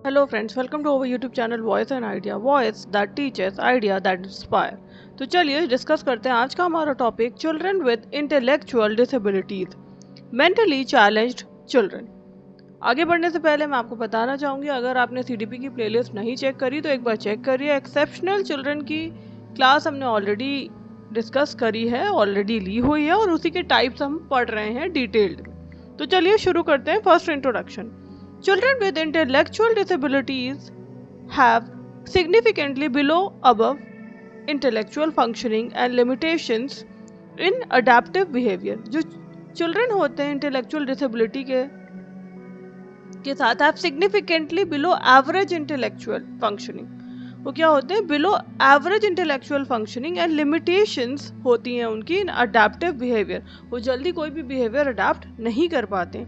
Hello friends, welcome to our YouTube channel Voice and Idea, voice that teaches, idea that inspire। तो चलिए discuss करते हैं आज का हमारा topic children with intellectual disabilities, mentally challenged children. आगे बढ़ने से पहले मैं आपको बताना चाहूँगी, अगर आपने CDP की प्लेलिस्ट नहीं चेक करी तो एक बार चेक करिए। एक्सेप्शनल चिल्ड्रन की क्लास हमने ऑलरेडी डिस्कस करी है, ऑलरेडी ली हुई है और उसी के टाइप्स हम पढ़ रहे हैं डिटेल्ड। तो चलिए शुरू करते हैं। First introduction. Children with intellectual disabilities have significantly below above intellectual functioning and limitations in adaptive behavior। जो children होते हैं intellectual disability के साथ have significantly below average intellectual functioning। वो क्या होते हैं? below average intellectual functioning and limitations होती हैं उनकी in adaptive behavior। वो जल्दी कोई भी behavior adapt नहीं कर पाते।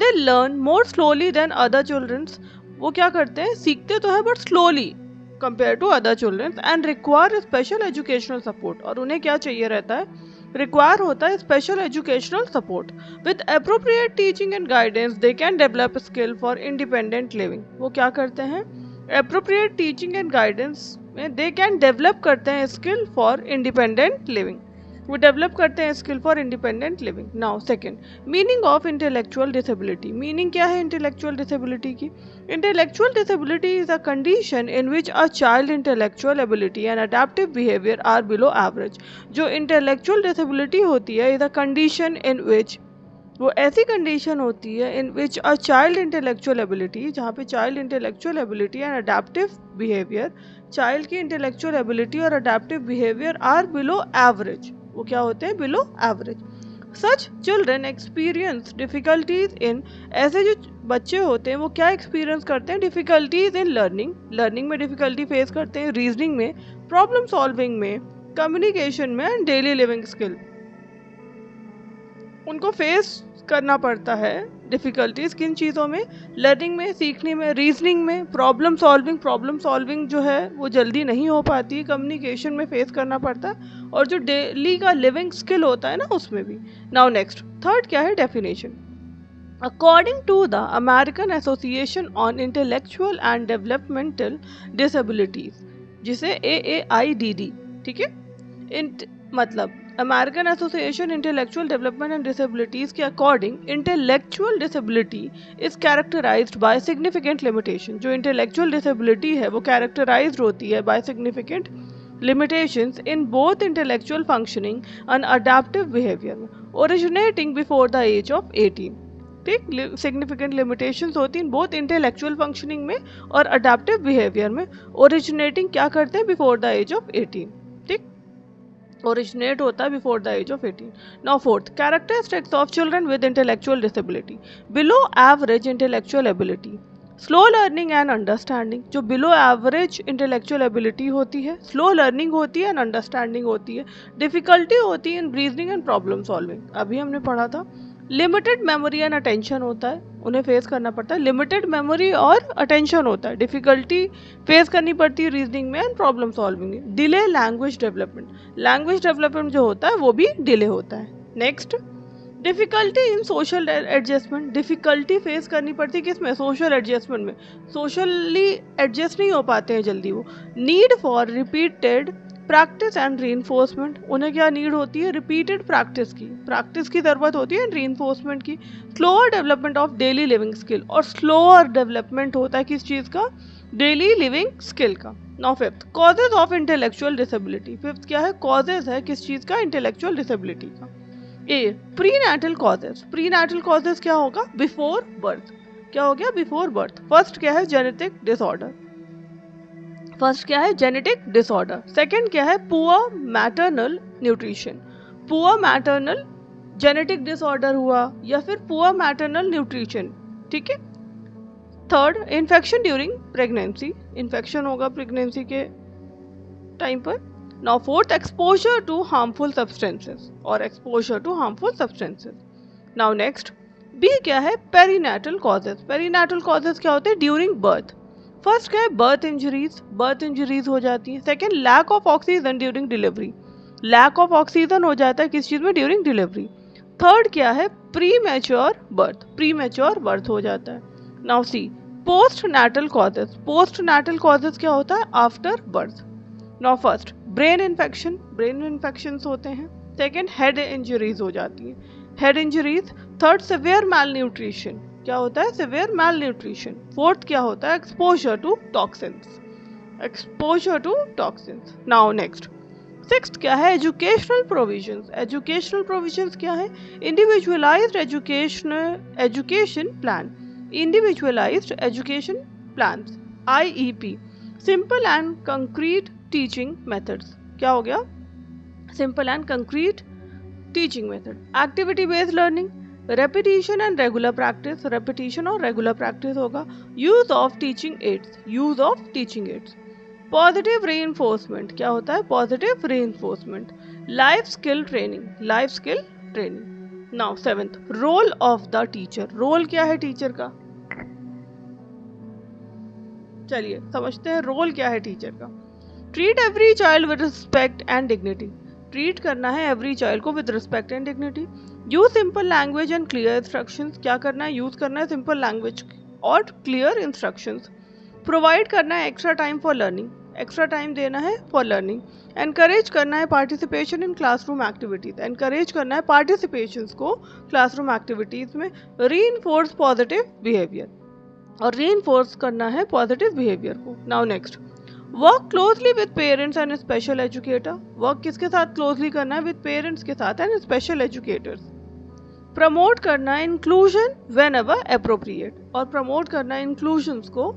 They learn more slowly than other childrens। वो क्या करते हैं? सीखते तो है but slowly compared to other children and require special educational support। और उन्हें क्या चाहिए रहता है? require होता है special educational support। With appropriate teaching and guidance they can develop skill for independent living। वो क्या करते हैं? appropriate teaching and guidance में they can develop करते हैं skill for independent living। वो डेवलप करते हैं skill for independent living. Now second, meaning of intellectual disability. Meaning क्या है इंटेलेक्चुअल डिसेबिलिटी की? Intellectual disability is a condition in which a child intellectual ability and adaptive behaviour are below average. जो intellectual disability होती है is a condition in विच, वो ऐसी condition होती है in which a child intellectual ability, जहाँ पे child intellectual ability and adaptive behaviour, child की इंटेलेक्चुअल एबिलिटी और adaptive behaviour are below average. वो क्या होते हैं? Below average. Such children experience difficulties in, ऐसे जो बच्चे होते हैं वो क्या एक्सपीरियंस करते हैं? डिफिकल्टीज इन लर्निंग, लर्निंग में डिफिकल्टी फेस करते हैं, रीजनिंग में, प्रॉब्लम सॉल्विंग में, कम्युनिकेशन में एंड डेली लिविंग स्किल उनको फेस करना पड़ता है। डिफिकल्टीज किन चीज़ों में? लर्निंग में, सीखने में, रीजनिंग में, प्रॉब्लम सॉल्विंग जो है वो जल्दी नहीं हो पाती, कम्युनिकेशन में फेस करना पड़ता है, और जो डेली का लिविंग स्किल होता है ना उसमें भी। नाउ नेक्स्ट, थर्ड क्या है? Definition. According to the American Association on Intellectual and Developmental Disabilities, जिसे AAIDD, ठीक है, मतलब American Association Intellectual Development and Disabilities के according intellectual disability is characterised by significant limitation. जो इंटेलेक्चुअल डिसेबिलिटी है वो कैरेक्टराइज्ड होती है by significant limitations in both intellectual functioning and adaptive behavior originating before the age of 18। ठीक, significant limitations होती हैं both intellectual functioning में और अडेप्टिव बिहेवियर में। ओरिजिनेटिंग क्या करते हैं? Before the age of 18। ठीक, ओरिजिनेट होता है before the age of 18। Now fourth, characteristics of children with intellectual disability. Below average intellectual ability, slow learning and understanding. जो बिलो एवरेज इंटेलेक्चुअल एबिलिटी होती है, स्लो लर्निंग होती है and understanding होती है, डिफिकल्टी होती है इन रीजनिंग एंड प्रॉब्लम सॉल्विंग, अभी हमने पढ़ा था। लिमिटेड मेमोरी एंड अटेंशन होता है, उन्हें फेस करना पड़ता है। लिमिटेड मेमोरी और अटेंशन होता है, डिफिकल्टी फेस करनी पड़ती है रीजनिंग में एंड प्रॉब्लम सॉल्विंग में। Delay language development, language development जो होता है वो भी डिले होता है। Next, difficulty in social adjustment. Difficulty face करनी पड़ती है किसमें? सोशल एडजस्टमेंट में, सोशली एडजस्ट नहीं हो पाते हैं जल्दी वो। Need for repeated practice and reinforcement, उन्हें क्या नीड होती है? रिपीटेड प्रैक्टिस की ज़रूरत होती है एंड रीइंफोर्समेंट की। Slower development of daily living skill, और स्लोअर डेवलपमेंट होता है किस चीज़ का? डेली लिविंग स्किल का। Now fifth, causes of intellectual disability. Fifth क्या है? कॉजेज है किस चीज़ का? इंटेलेक्चुअल डिसेबिलिटी का। ए, प्रीनैटल कॉजेज। प्रीनैटल कॉजेज क्या होगा? Before birth. क्या हो गया? Before birth. फर्स्ट क्या है? Genetic disorder. फर्स्ट क्या है? Genetic disorder. सेकंड क्या है? Poor maternal nutrition. Poor maternal genetic disorder हुआ या फिर पुअर मैटरनल न्यूट्रिशन, ठीक है। Third, infection during pregnancy. Infection होगा प्रेगनेंसी के टाइम पर। Now fourth, exposure to harmful substances और exposure to harmful substances. Now next, B क्या है? Perinatal causes. Perinatal causes क्या होते हैं? During birth. फर्स्ट क्या है? बर्थ इंजरीज हो जाती है। Second, lack of oxygen during delivery. Lack of oxygen हो जाता है किस चीज़ में? During delivery. थर्ड क्या है? प्री मैच्योर बर्थ हो जाता है। Now see, post natal causes, post natal causes क्या होता है? After birth. Now first brain infection, brain infections होते हैं। सेकेंड हेड इंजरीज हो जाती हैं, हेड इंजरीज। थर्ड सिवियर मैल न्यूट्रिशन, क्या होता है? सिवियर मैल न्यूट्रिशन। फोर्थ क्या होता है? Exposure to toxins, exposure to toxins. Now next sixth क्या है? एजुकेशनल प्रोविजंस, एजुकेशनल प्रोविजंस क्या है? Individualised education plan, individualised education plans, IEP, simple and concrete teaching methods. क्या हो गया? Simple and concrete teaching method. Activity based learning, repetition and regular practice, repetition और regular practice होगा। Use of teaching aids, use of teaching aids. Positive reinforcement, क्या होता है? Positive reinforcement. Life skill training, life skill training. Now seventh role of the teacher, role क्या है teacher का? चलिए समझते हैं रोल क्या है टीचर का। Treat every child with respect and dignity, treat करना है एवरी चाइल्ड को with respect and dignity. Use simple language and clear instructions, क्या करना है? यूज करना है सिंपल लैंग्वेज और क्लियर इंस्ट्रक्शंस। प्रोवाइड करना है extra time for learning, extra time देना है फॉर लर्निंग। एनकरेज करना है participation in classroom activities, encourage करना है पार्टिसिपेशंस को क्लासरूम एक्टिविटीज में। रीइंफोर्स पॉजिटिव बिहेवियर, और रीइंफोर्स करना है पॉजिटिव बिहेवियर को। Now next work closely with parents and special educator, work किसके साथ क्लोजली करना है? विद पेरेंट्स के साथ एंड स्पेशल एजुकेटर्स। प्रमोट करना है इंक्लूजन व्हेन एवर एप्रोप्रिएट, और प्रमोट करना है इंक्लूजन को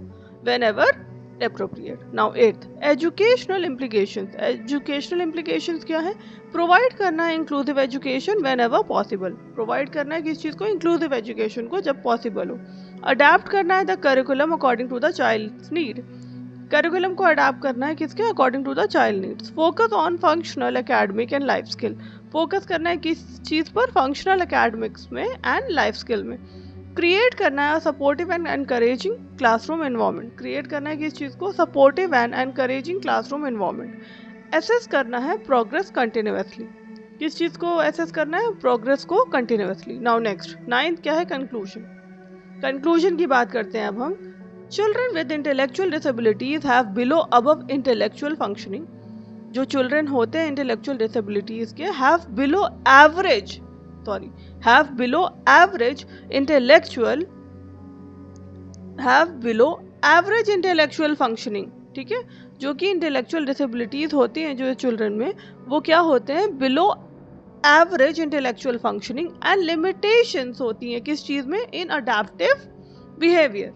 when ever appropriate. Now eighth educational implications, educational implications क्या है? प्रोवाइड करना है inclusive education when ever possible, provide करना है किस चीज़ को? इंक्लूसिव एजुकेशन को जब पॉसिबल हो। अडेप्ट करना है the curriculum according to the child's need, curriculum को अडेप्ट करना है किसके? According to the child needs. Focus on functional academic and life skill, focus करना है किस चीज़ पर? फंक्शनल एकेडमिक्स में एंड लाइफ स्किल में। क्रिएट करना है supportive and encouraging classroom environment, create करना है किस चीज़ को? Supportive and encouraging classroom environment. Assess करना है प्रोग्रेस कंटिन्यूअसली, किस चीज़ को एसेस करना है? प्रोग्रेस को कंटिन्यूअसली। नाउ नेक्स्ट नाइन्थ क्या है? कंक्लूजन, कंक्लूजन की बात करते हैं अब हम। Children with intellectual disabilities have below above intellectual functioning, जो चिल्ड्रन होते हैं इंटेलेक्चुअल डिसेबिलिटीज के have below average, sorry have below average intellectual functioning, ठीक है? जो कि इंटेलेक्चुअल डिसेबिलिटीज होती हैं जो चिल्ड्रन में, वो क्या होते हैं? Below average intellectual functioning and limitations होती हैं किस चीज़ में? In adaptive behaviour.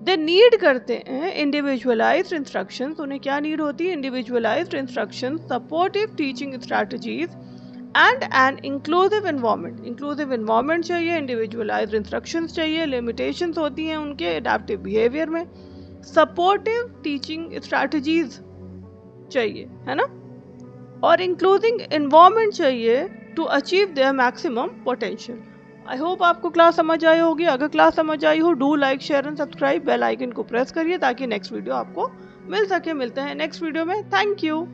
They need करते हैं इंडिविजुअलाइज्ड इंस्ट्रक्शंस, उन्हें क्या नीड होती है? Individualised instructions, supportive teaching strategies and an inclusive environment, inclusive environment चाहिए, इंडिविजुअलाइज्ड इंस्ट्रक्शंस चाहिए, लिमिटेशंस होती हैं उनके एडेप्टिव बिहेवियर में, सपोर्टिव टीचिंग स्ट्रैटेजीज चाहिए, है ना, और इंक्लूसिव एनवायरनमेंट चाहिए to achieve their maximum potential. I hope आपको क्लास समझ आई होगी। अगर क्लास समझ आई हो, do like share and subscribe, bell icon को प्रेस करिए ताकि नेक्स्ट वीडियो आपको मिल सके। मिलते हैं नेक्स्ट वीडियो में। Thank you.